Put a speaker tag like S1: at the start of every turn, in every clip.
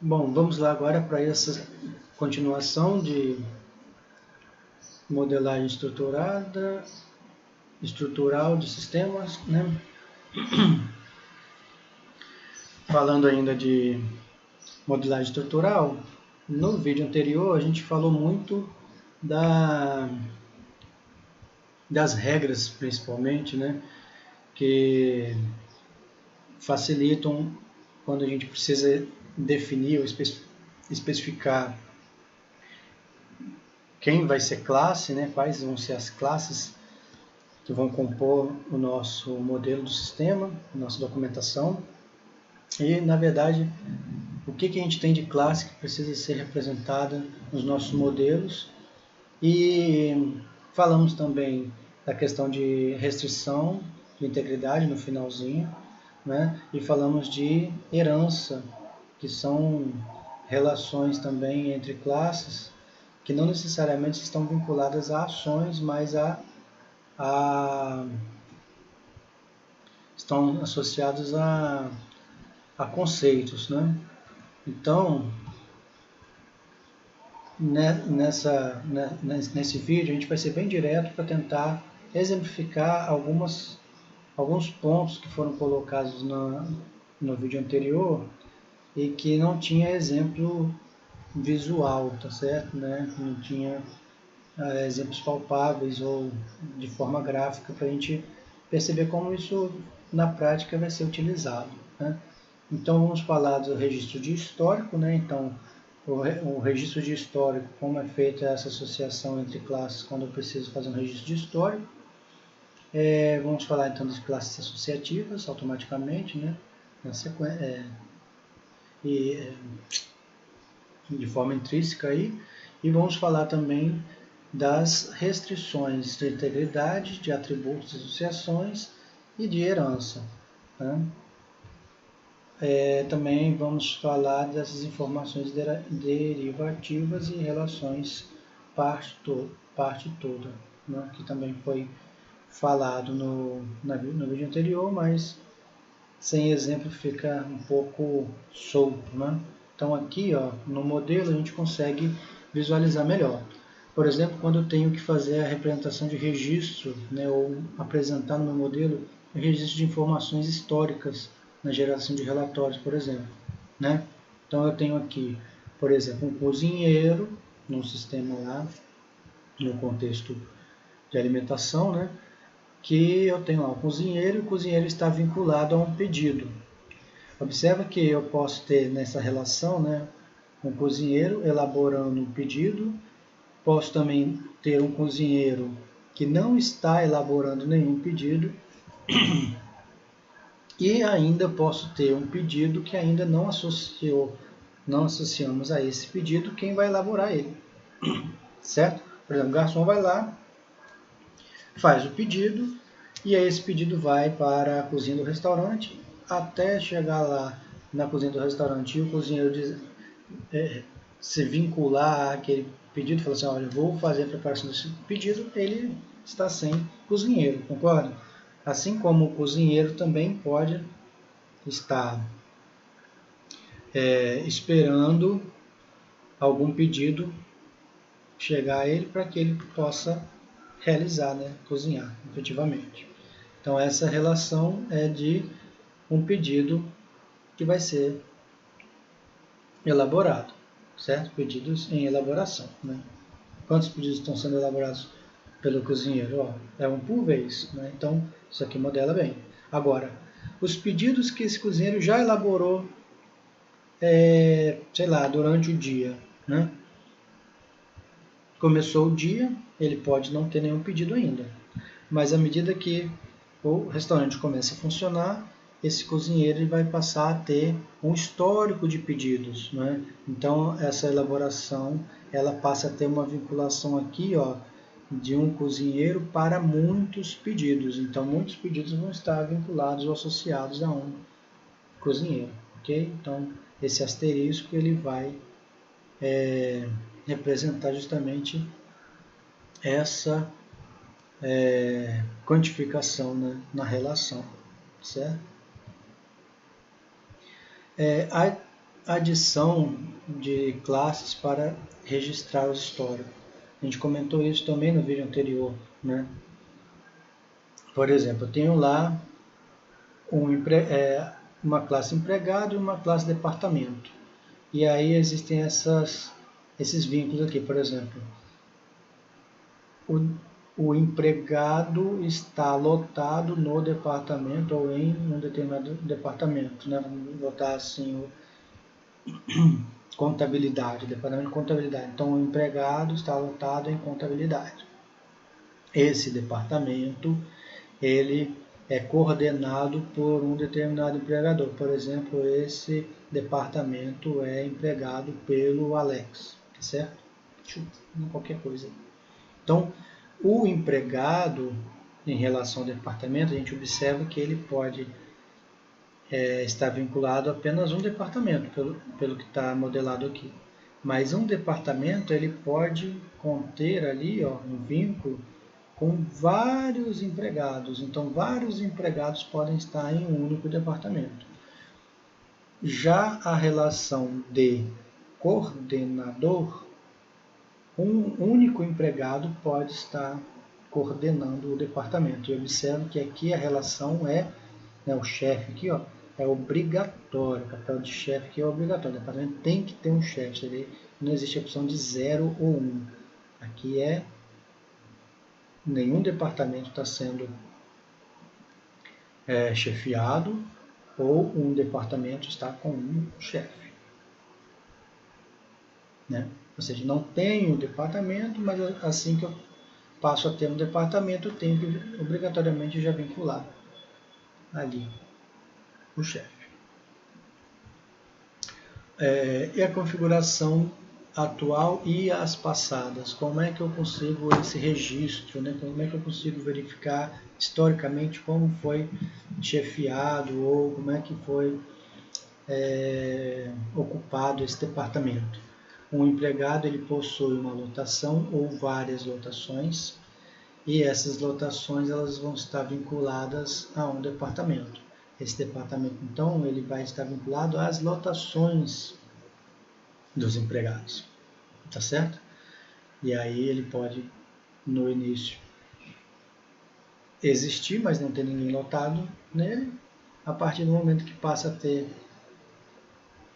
S1: Bom, vamos lá agora para essa continuação de modelagem estrutural de sistemas, né? Falando ainda de modelagem estrutural, no vídeo anterior a gente falou muito das regras, principalmente, né? Que facilitam quando a gente precisa definir ou especificar quem vai ser classe, né? Quais vão ser as classes que vão compor o nosso modelo do sistema, a nossa documentação. E, na verdade, o que a gente tem de classe que precisa ser representada nos nossos modelos. E falamos também da questão de restrição de integridade no finalzinho, né? E falamos de herança, que são relações também entre classes que não necessariamente estão vinculadas a ações, mas estão associados a conceitos, né? Então, nesse vídeo a gente vai ser bem direto para tentar exemplificar alguns pontos que foram colocados no vídeo anterior e que não tinha exemplo visual, tá certo? Né? Não tinha exemplos palpáveis ou de forma gráfica para a gente perceber como isso na prática vai ser utilizado, né? Então vamos falar do registro de histórico, né? Então o registro de histórico, como é feita essa associação entre classes quando eu preciso fazer um registro de histórico. Vamos falar então das classes associativas automaticamente, né? Na sequência, de forma intrínseca aí, e vamos falar também das restrições de integridade, de atributos de associações e de herança, né? Também vamos falar dessas informações derivativas e relações parte toda, né? Que também foi falado no vídeo anterior, mas sem exemplo fica um pouco solto, né? Então aqui, ó, no modelo a gente consegue visualizar melhor. Por exemplo, quando eu tenho que fazer a representação de registro, né, ou apresentar no meu modelo registro de informações históricas na geração de relatórios, por exemplo, né? Então eu tenho aqui, por exemplo, um cozinheiro num sistema lá, no contexto de alimentação, né? Que eu tenho lá um cozinheiro e o cozinheiro está vinculado a um pedido. Observa que eu posso ter nessa relação, né, um cozinheiro elaborando um pedido, posso também ter um cozinheiro que não está elaborando nenhum pedido e ainda posso ter um pedido que ainda não associamos a esse pedido quem vai elaborar ele, certo? Por exemplo, o garçom vai lá, faz o pedido e aí esse pedido vai para a cozinha do restaurante até chegar lá na cozinha do restaurante e o cozinheiro se vincular àquele pedido, falar assim, olha, vou fazer a preparação desse pedido, ele está sem cozinheiro, concorda? Assim como o cozinheiro também pode estar esperando algum pedido chegar a ele para que ele possa realizar, né, cozinhar efetivamente. Então essa relação é de um pedido que vai ser elaborado, certo? Pedidos em elaboração, né? Quantos pedidos estão sendo elaborados pelo cozinheiro? Ó, é um por vez, né? Então isso aqui modela bem. Agora, os pedidos que esse cozinheiro já elaborou, sei lá, durante o dia, né? Começou o dia, ele pode não ter nenhum pedido ainda, mas à medida que o restaurante começa a funcionar, esse cozinheiro vai passar a ter um histórico de pedidos, né? Então essa elaboração ela passa a ter uma vinculação aqui, ó, de um cozinheiro para muitos pedidos. Então muitos pedidos vão estar vinculados ou associados a um cozinheiro, ok? Então esse asterisco ele vai representar justamente essa quantificação, né, na relação, certo? A adição de classes para registrar o histórico. A gente comentou isso também no vídeo anterior, né? Por exemplo, eu tenho lá uma classe empregado e uma classe departamento. E aí existem esses vínculos aqui, por exemplo. O empregado está lotado no departamento ou em um determinado departamento, né? Vamos botar assim, contabilidade, departamento de contabilidade. Então, o empregado está lotado em contabilidade. Esse departamento, ele é coordenado por um determinado empregador. Por exemplo, esse departamento é empregado pelo Alex, tá certo? Qualquer coisa. Então, o empregado, em relação ao departamento, a gente observa que ele pode estar vinculado a apenas um departamento, pelo que está modelado aqui. Mas um departamento, ele pode conter ali um vínculo com vários empregados. Então, vários empregados podem estar em um único departamento. Já a relação de coordenador, um único empregado pode estar coordenando o departamento. E observe que aqui a relação o chefe aqui, é obrigatório. O papel de chefe aqui é obrigatório. O departamento tem que ter um chefe. Não existe a opção de 0 ou 1. Aqui nenhum departamento está sendo chefiado ou um departamento está com um chefe. Né? Ou seja, não tenho um departamento, mas assim que eu passo a ter um departamento, eu tenho que obrigatoriamente já vincular ali o chefe. E a configuração atual e as passadas. Como é que eu consigo esse registro? Né? Como é que eu consigo verificar historicamente como foi chefiado ou como é que foi ocupado esse departamento? Um empregado ele possui uma lotação ou várias lotações e essas lotações elas vão estar vinculadas a um departamento. Esse departamento, então, ele vai estar vinculado às lotações dos empregados, tá certo? E aí ele pode, no início, existir, mas não ter ninguém lotado nele. A partir do momento que passa a ter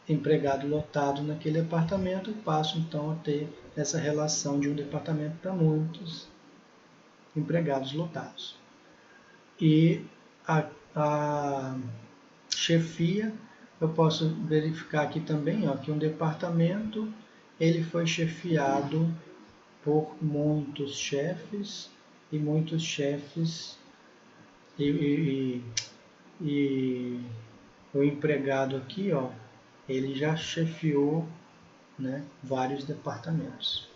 S1: empregado lotado naquele departamento, passo então a ter essa relação de um departamento para muitos empregados lotados. E a chefia, eu posso verificar aqui também que um departamento ele foi chefiado por muitos chefes e muitos chefes e o empregado aqui, ele já chefiou, né, vários departamentos.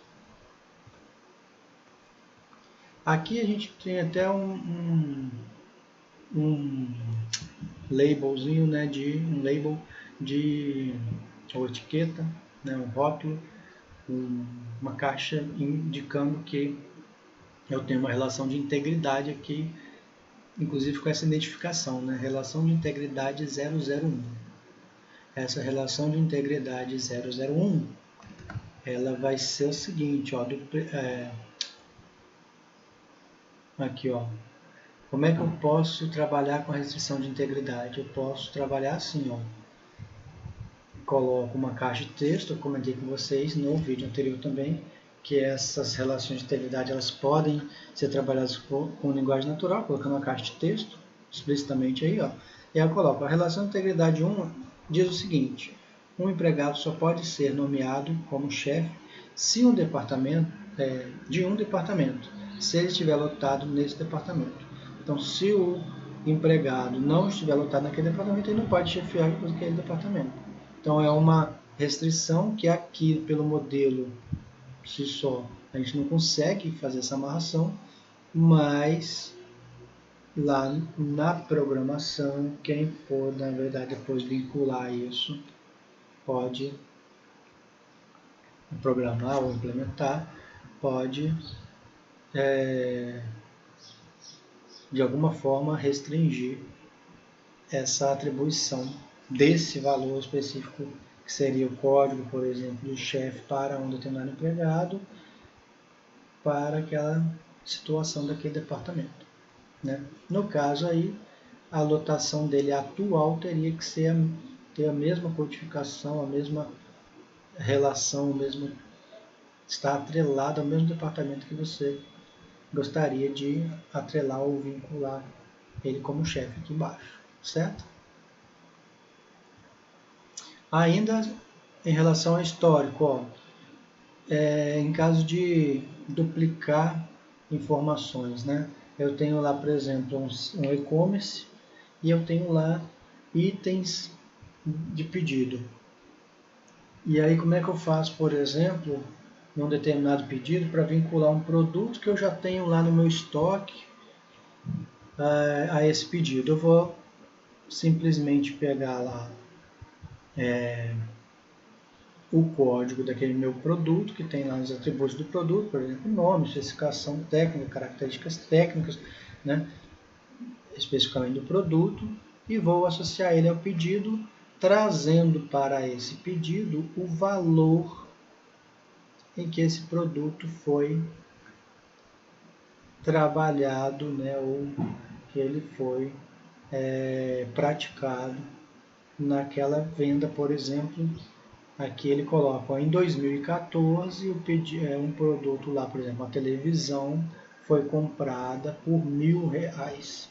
S1: Aqui a gente tem até um labelzinho, né, um label ou etiqueta, né, um rótulo, uma caixa indicando que eu tenho uma relação de integridade aqui, inclusive com essa identificação, né, relação de integridade 001. Essa relação de integridade 001, ela vai ser o seguinte, aqui, como é que eu posso trabalhar com a restrição de integridade? Eu posso trabalhar assim, coloco uma caixa de texto, eu comentei com vocês no vídeo anterior também, que essas relações de integridade elas podem ser trabalhadas com linguagem natural, colocando uma caixa de texto explicitamente aí, e eu coloco a relação de integridade 1 diz o seguinte: um empregado só pode ser nomeado como chefe se um departamento de um departamento, se ele estiver lotado nesse departamento. Então, se o empregado não estiver lotado naquele departamento, ele não pode chefiar aquele departamento. Então, é uma restrição que aqui, pelo modelo si só, a gente não consegue fazer essa amarração, mas lá na programação, quem for, na verdade, depois vincular isso, pode programar ou implementar, pode, de alguma forma, restringir essa atribuição desse valor específico, que seria o código, por exemplo, do chefe para um determinado empregado, para aquela situação daquele departamento, né? No caso aí, a lotação dele atual teria que ser ter a mesma codificação, a mesma relação, o mesmo, estar atrelado ao mesmo departamento que você gostaria de atrelar ou vincular ele como chefe aqui embaixo, certo? Ainda em relação ao histórico, ó, em caso de duplicar informações, né? Eu tenho lá, por exemplo, um e-commerce e eu tenho lá itens de pedido. E aí como é que eu faço, por exemplo, num determinado pedido para vincular um produto que eu já tenho lá no meu estoque a esse pedido? Eu vou simplesmente pegar lá o código daquele meu produto, que tem lá os atributos do produto, por exemplo, nome, especificação técnica, características técnicas, né, especificamente do produto, e vou associar ele ao pedido, trazendo para esse pedido o valor em que esse produto foi trabalhado, né, ou que ele foi praticado naquela venda, por exemplo. Aqui ele coloca, ó, em 2014, um produto lá, por exemplo, uma televisão foi comprada por R$ 1.000.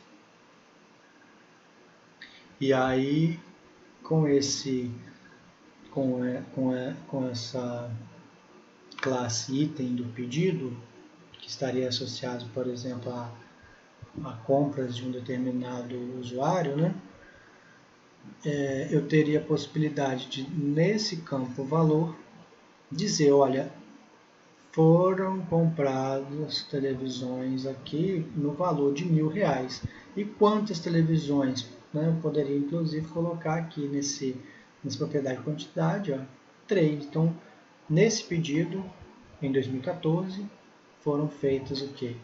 S1: E aí, com essa classe item do pedido, que estaria associado, por exemplo, a compras de um determinado usuário, né? Eu teria a possibilidade de, nesse campo valor, dizer, olha, foram compradas televisões aqui no valor de R$ 1.000. E quantas televisões? Né? Eu poderia, inclusive, colocar aqui nessa propriedade de quantidade, ó, 3. Então, nesse pedido, em 2014, foram feitas o quê?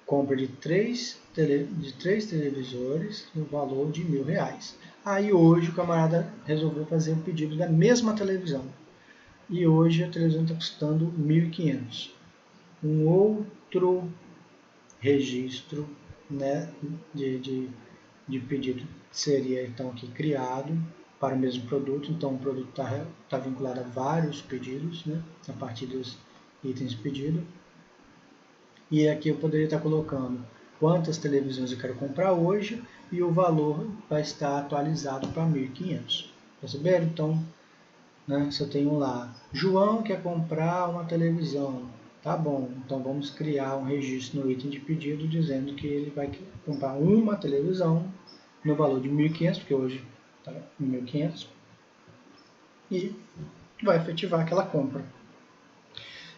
S1: Compra de três televisores no valor de R$ 1.000. Aí hoje o camarada resolveu fazer um pedido da mesma televisão. E hoje a televisão está custando R$ 1.500. Um outro registro, né, de pedido seria então aqui criado para o mesmo produto. Então o produto está vinculado a vários pedidos, né, a partir dos itens de pedido. E aqui eu poderia estar colocando quantas televisões eu quero comprar hoje e o valor vai estar atualizado para 1.500. Perceberam? Então, né, se eu tenho lá, João quer comprar uma televisão. Tá bom, então vamos criar um registro no item de pedido dizendo que ele vai comprar uma televisão no valor de 1.500, porque hoje está 1.500, e vai efetivar aquela compra.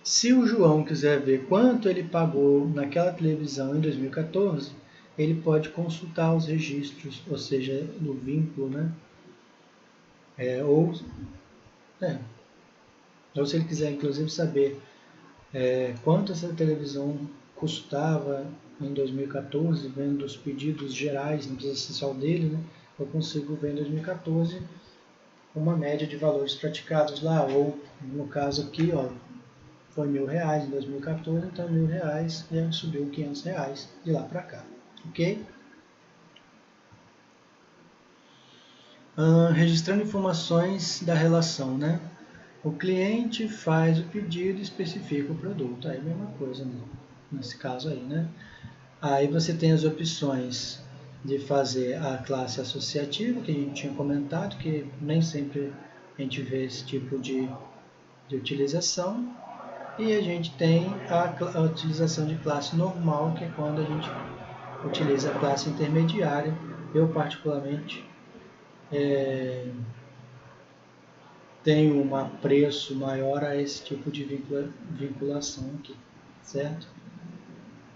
S1: Se o João quiser ver quanto ele pagou naquela televisão em 2014, ele pode consultar os registros, ou seja, no vínculo, né? Ou se ele quiser, inclusive, saber quanto essa televisão custava em 2014, vendo os pedidos gerais, não precisa ser só o dele, né? Eu consigo ver em 2014 uma média de valores praticados lá, ou no caso aqui, ó, foi R$ 1.000 em 2014, então R$ 1.000 e subiu R$ 500 de lá para cá, ok? Registrando informações da relação, né? O cliente faz o pedido e especifica o produto, aí é a mesma coisa, né? Nesse caso aí, né? Aí você tem as opções de fazer a classe associativa, que a gente tinha comentado, que nem sempre a gente vê esse tipo de utilização. E a gente tem a utilização de classe normal, que é quando a gente utiliza a classe intermediária. Eu, particularmente, tenho um apreço maior a esse tipo de vinculação aqui, certo?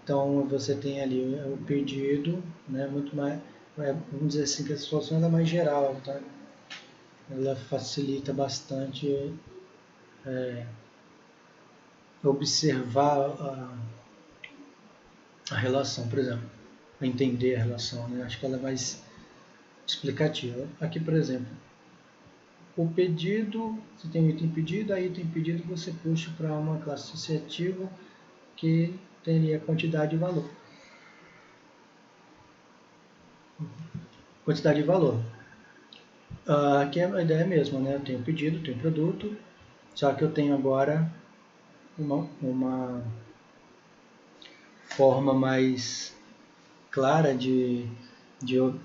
S1: Então, você tem ali o pedido, né, muito mais, vamos dizer assim, que a situação é mais geral, tá? Ela facilita bastante observar a relação, por exemplo, entender a relação, né? Acho que ela é mais explicativa. Aqui, por exemplo, o pedido, você tem o item pedido, aí item pedido você puxa para uma classe associativa que teria quantidade de valor. Quantidade de valor. Aqui é a ideia mesmo, né? Eu tenho pedido, tenho produto, só que eu tenho agora uma forma mais clara de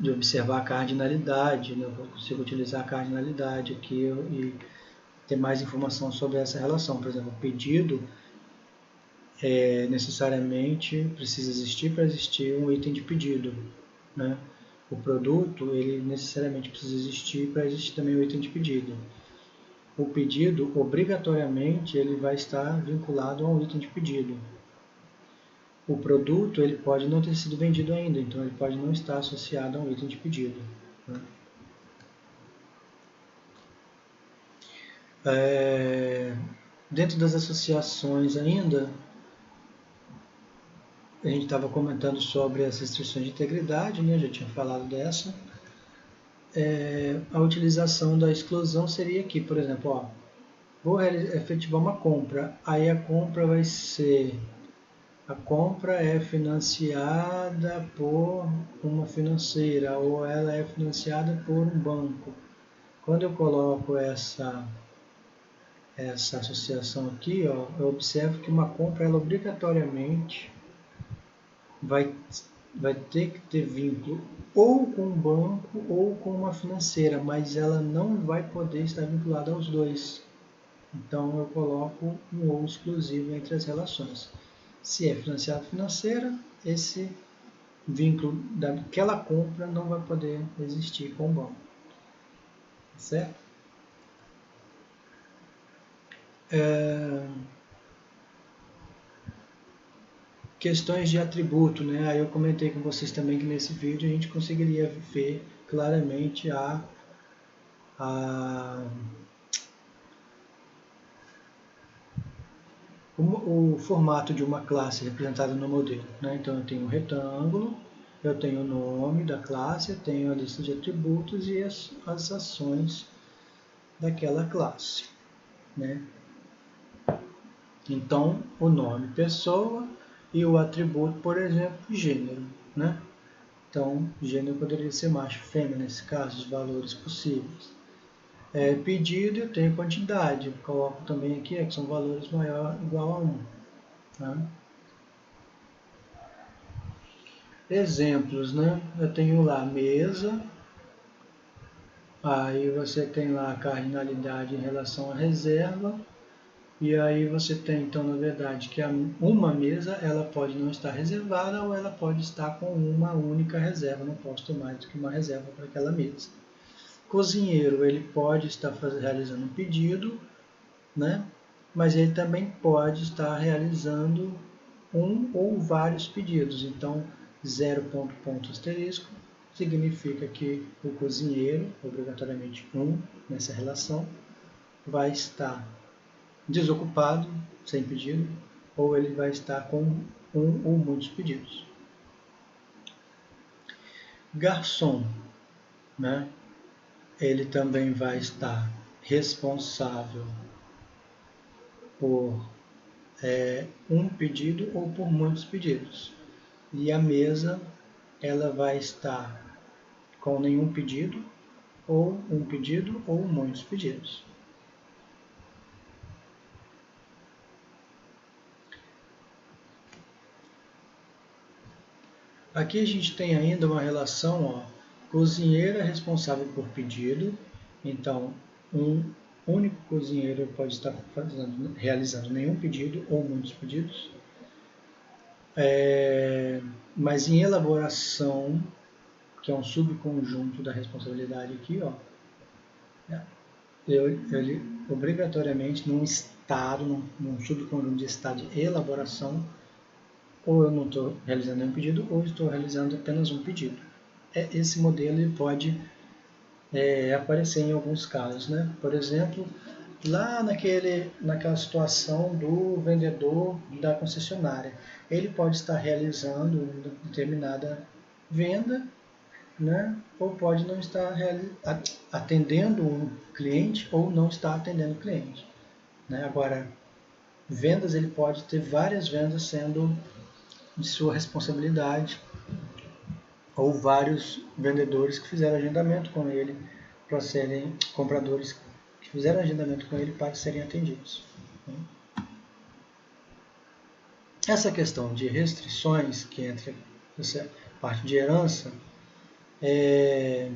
S1: observar a cardinalidade, né? Eu consigo utilizar a cardinalidade aqui e ter mais informação sobre essa relação. Por exemplo, o pedido necessariamente precisa existir para existir um item de pedido, né? O produto, ele necessariamente precisa existir para existir também o item de pedido. O pedido, obrigatoriamente, ele vai estar vinculado a um item de pedido. O produto, ele pode não ter sido vendido ainda, então ele pode não estar associado a um item de pedido, né? Dentro das associações ainda, a gente estava comentando sobre as restrições de integridade, né? Já tinha falado dessa. A utilização da exclusão seria aqui, por exemplo, ó, vou efetivar uma compra, aí a compra vai ser, a compra é financiada por uma financeira ou ela é financiada por um banco. Quando eu coloco essa associação aqui, ó, eu observo que uma compra, ela obrigatoriamente vai ter que ter vínculo ou com um banco ou com uma financeira, mas ela não vai poder estar vinculada aos dois. Então eu coloco um ou exclusivo entre as relações. Se é financiado financeira, esse vínculo daquela compra não vai poder existir com o banco. Certo? Questões de atributo, né? Aí eu comentei com vocês também que nesse vídeo a gente conseguiria ver claramente o formato de uma classe representada no modelo, né? Então eu tenho um retângulo, eu tenho o nome da classe, eu tenho a lista de atributos e as ações daquela classe, né? Então o nome pessoa e o atributo, por exemplo, gênero, né? Então, gênero poderia ser macho, fêmea, nesse caso, os valores possíveis. Pedido, eu tenho quantidade, eu coloco também aqui que são valores maior ou igual a 1. Né? Exemplos, né? Eu tenho lá mesa, aí você tem lá a cardinalidade em relação à reserva, e aí você tem, então, na verdade, que uma mesa ela pode não estar reservada ou ela pode estar com uma única reserva, não posso ter mais do que uma reserva para aquela mesa. Cozinheiro, ele pode estar realizando um pedido, né? Mas ele também pode estar realizando um ou vários pedidos. Então, 0 ponto asterisco significa que o cozinheiro, obrigatoriamente nessa relação, vai estar desocupado, sem pedido, ou ele vai estar com um ou muitos pedidos. Garçom, né? Ele também vai estar responsável por um pedido ou por muitos pedidos. E a mesa, ela vai estar com nenhum pedido, ou um pedido, ou muitos pedidos. Aqui a gente tem ainda uma relação, ó, cozinheiro é responsável por pedido, então um único cozinheiro pode estar realizando nenhum pedido ou muitos pedidos. Mas em elaboração, que é um subconjunto da responsabilidade aqui, ó, ele obrigatoriamente num estado, num subconjunto de estado de elaboração, ou eu não estou realizando nenhum pedido, ou estou realizando apenas um pedido. Esse modelo ele pode aparecer em alguns casos, né? Por exemplo, lá naquela situação do vendedor da concessionária, ele pode estar realizando uma determinada venda, né? Ou pode não estar atendendo um cliente ou não estar atendendo o cliente, né? Agora, vendas, ele pode ter várias vendas sendo de sua responsabilidade, ou vários vendedores que fizeram agendamento com ele para serem compradores que fizeram agendamento com ele para serem atendidos. Essa questão de restrições que entra essa parte de herança é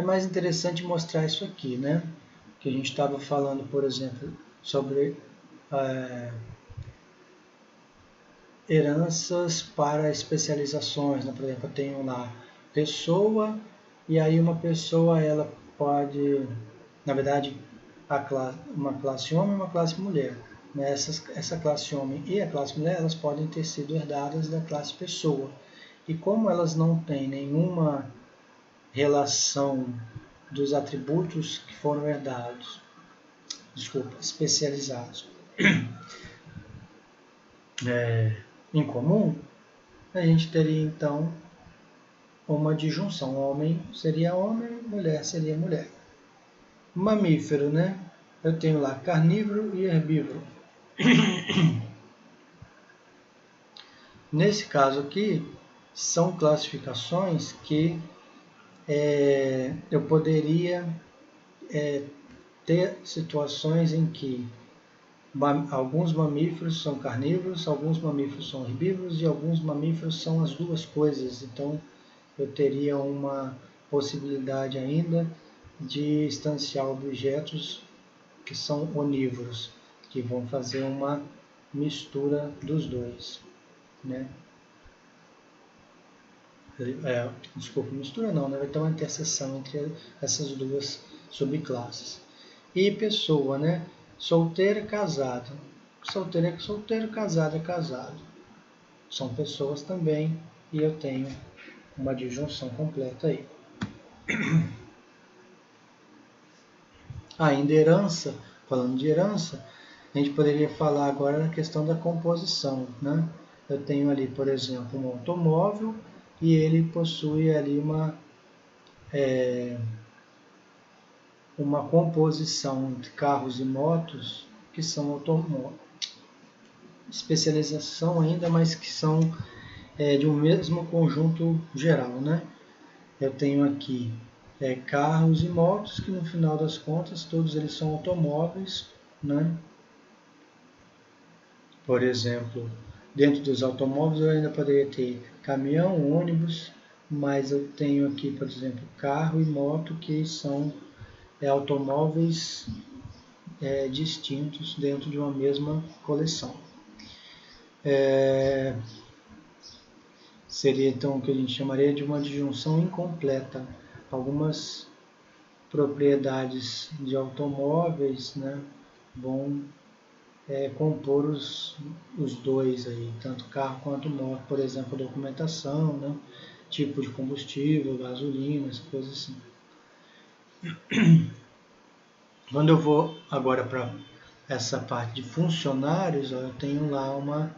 S1: mais interessante mostrar isso aqui, né? Que a gente estava falando, por exemplo, sobre heranças para especializações, né? Por exemplo, eu tenho lá pessoa, e aí uma pessoa ela pode, na verdade, uma classe homem e uma classe mulher. Né? Essa classe homem e a classe mulher, elas podem ter sido herdadas da classe pessoa. E como elas não têm nenhuma relação dos atributos que foram herdados, especializados, em comum, a gente teria então uma disjunção. Homem seria homem, mulher seria mulher. Mamífero, né? Eu tenho lá carnívoro e herbívoro. Nesse caso aqui, são classificações que eu poderia ter situações em que alguns mamíferos são carnívoros, alguns mamíferos são herbívoros e alguns mamíferos são as duas coisas. Então, eu teria uma possibilidade ainda de instanciar objetos que são onívoros, que vão fazer uma mistura dos dois, né? Desculpa, mistura não, né? Vai ter uma interseção entre essas duas subclasses. E pessoa, né? Solteira, casada. Solteiro é solteiro, casado é casado. São pessoas também, e eu tenho uma disjunção completa aí. Ainda herança, falando de herança, a gente poderia falar agora na questão da composição, né? Eu tenho ali, por exemplo, um automóvel e ele possui ali uma composição entre carros e motos que são automóveis, especialização ainda, mas que são de um mesmo conjunto geral, né? Eu tenho aqui carros e motos que no final das contas todos eles são automóveis, né? Por exemplo, dentro dos automóveis eu ainda poderia ter caminhão, ônibus, mas eu tenho aqui, por exemplo, carro e moto que são automóveis distintos dentro de uma mesma coleção. Seria então o que a gente chamaria de uma disjunção incompleta. Algumas propriedades de automóveis, né, vão compor os dois aí, tanto carro quanto moto, por exemplo, documentação, né, tipo de combustível, gasolina, essas coisas assim. Quando eu vou agora para essa parte de funcionários, eu tenho lá uma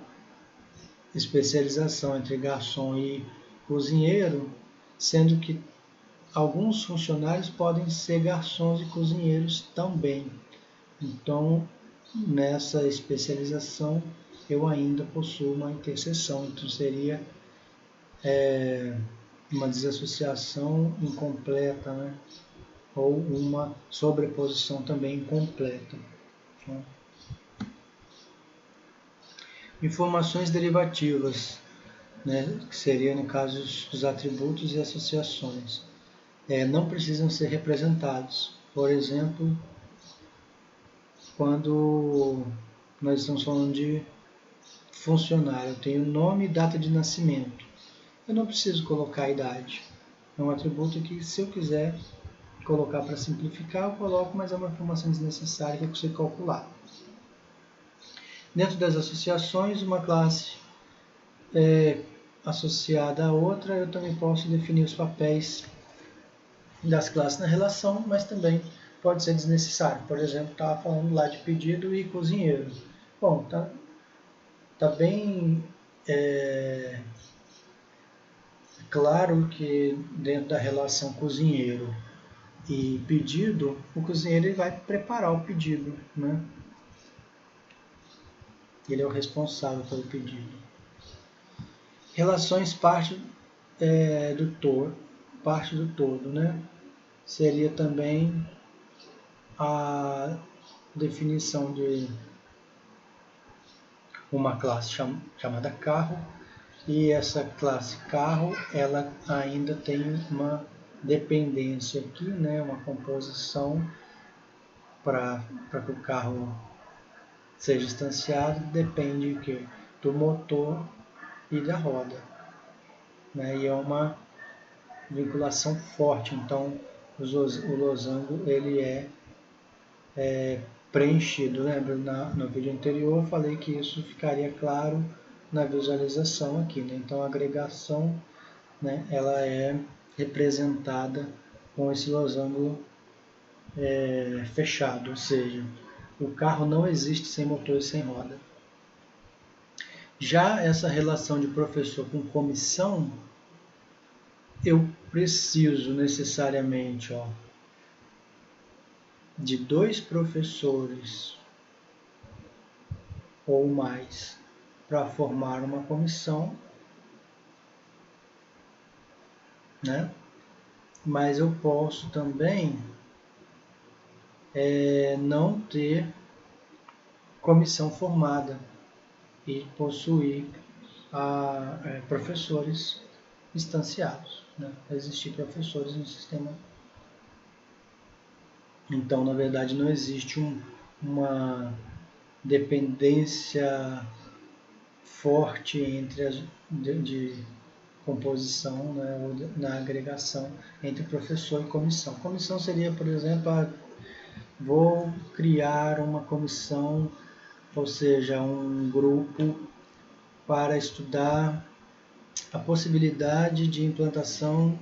S1: especialização entre garçom e cozinheiro, sendo que alguns funcionários podem ser garçons e cozinheiros também. Então, nessa especialização, eu ainda possuo uma interseção. Então, seria uma desassociação incompleta, né? Ou uma sobreposição também incompleta. Né? Informações derivativas, né? Que seria, no caso, os atributos e associações. Não precisam ser representados. Por exemplo, quando nós estamos falando de funcionário, eu tenho nome e data de nascimento. Eu não preciso colocar a idade. É um atributo que, se eu quiser colocar para simplificar, eu coloco, mas é uma informação desnecessária que eu consigo calcular. Dentro das associações, uma classe associada a outra, eu também posso definir os papéis das classes na relação, mas também pode ser desnecessário. Por exemplo, estava falando lá de pedido e cozinheiro. Bom, tá bem claro que dentro da relação cozinheiro e pedido, o cozinheiro ele vai preparar o pedido, né? Ele é o responsável pelo pedido. Relações parte parte do todo, né? Seria também a definição de uma classe chamada carro, e essa classe carro ela ainda tem uma dependência aqui, né? Uma composição para que o carro seja instanciado, depende do motor e da roda, né? E é uma vinculação forte, então o losango ele é preenchido. Lembra, no vídeo anterior eu falei que isso ficaria claro na visualização aqui, né? Então a agregação, né, ela é representada com esse losango fechado, ou seja, o carro não existe sem motor e sem roda. Já essa relação de professor com comissão, eu preciso necessariamente de 2 professores ou mais para formar uma comissão, né? Mas eu posso também não ter comissão formada e possuir professores instanciados, né? Existir professores no sistema. Então, na verdade, não existe uma dependência forte entre de composição, né, ou na agregação entre professor e comissão. Comissão seria, por exemplo, vou criar uma comissão, ou seja, um grupo para estudar a possibilidade de implantação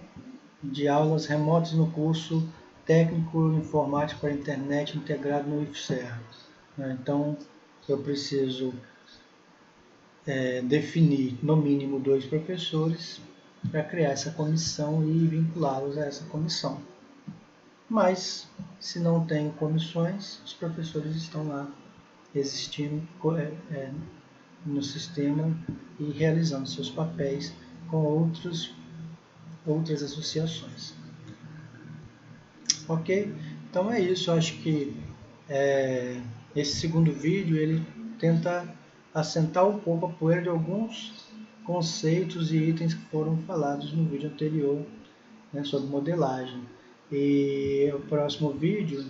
S1: de aulas remotas no curso técnico informático para a internet integrado no IFCER. Então, eu preciso definir no mínimo 2 professores para criar essa comissão e vinculá-los a essa comissão. Mas, se não tem comissões, os professores estão lá existindo no sistema e realizando seus papéis com outras associações. Ok? Então é isso. Eu acho que esse segundo vídeo ele tenta assentar um pouco a poeira de alguns conceitos e itens que foram falados no vídeo anterior, né, sobre modelagem. E o próximo vídeo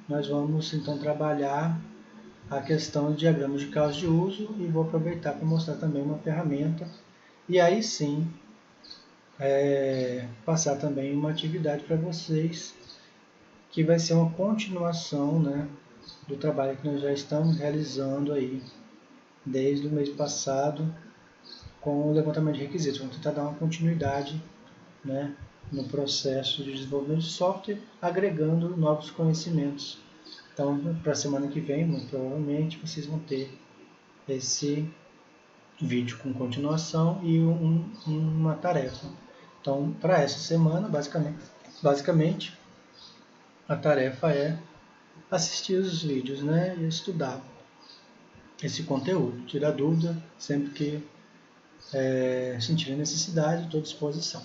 S1: nós vamos então trabalhar a questão de diagramas de casos de uso e vou aproveitar para mostrar também uma ferramenta e aí sim passar também uma atividade para vocês que vai ser uma continuação, né, do trabalho que nós já estamos realizando aí desde o mês passado com o levantamento de requisitos. Vamos tentar dar uma continuidade, né, no processo de desenvolvimento de software, agregando novos conhecimentos. Então, para a semana que vem, muito provavelmente, vocês vão ter esse vídeo com continuação e uma tarefa. Então, para essa semana, basicamente, a tarefa é assistir os vídeos, né, e estudar esse conteúdo. Tirar dúvida sempre que sentirem necessidade, estou à disposição.